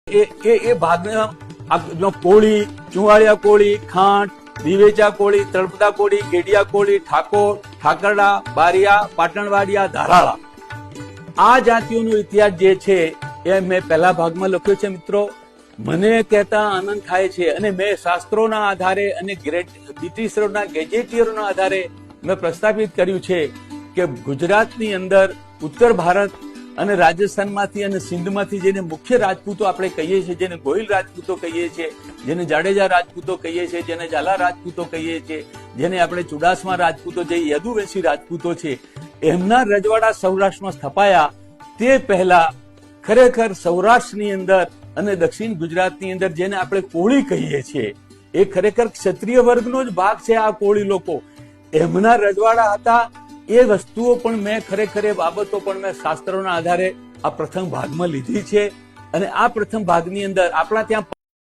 એ ભાગના કોળી, ચુવાળિયા કોળી, ખાંટ, દિવેચા કોળી, તળપદા કોળી, ગેડિયા કોળી, ઠાકોર, ઠાકરડા, બારિયા, પાટણવાડિયા, ધારાળા, આ જાતિઓનો ઇતિહાસ જે છે એ મેં પહેલા ભાગમાં લખ્યો છે મિત્રો. મને કહેતા આનંદ થાય છે અને મેં શાસ્ત્રોના આધારે અને બ્રિટિશરોના ગેજેટિયરોના આધારે મેં પ્રસ્થાપિત કર્યું છે કે ગુજરાતની અંદર ઉત્તર ભારત અને રાજસ્થાનમાંથી અને સિંધમાંથી જેને મુખ્ય રાજપૂતો આપણે કહીએ છીએ, જેને ગોહિલ રાજપૂતો કહીએ છીએ, જેને જાડેજા રાજપૂતો કહીએ છીએ, જેને ઝાલા રાજપૂતો કહીએ છીએ, જેને આપણે ચુડાસમા રાજપૂતો, જે યદુવંશી રાજપૂતો છે, એમના રજવાડા સૌરાષ્ટ્રમાં સ્થપાયા. તે પહેલા ખરેખર સૌરાષ્ટ્રની અંદર અને દક્ષિણ ગુજરાતની અંદર જેને આપણે કોળી કહીએ છીએ, એ ખરેખર ક્ષત્રિય વર્ગનો જ ભાગ છે. આ કોળી લોકો એમના રજવાડા હતા. એ વસ્તુઓ પણ મેં ખરેખર, એ બાબતો પણ મેં શાસ્ત્રોના આધારે આ પ્રથમ ભાગમાં લીધી છે. અને આ પ્રથમ ભાગની અંદર આપણા ત્યાં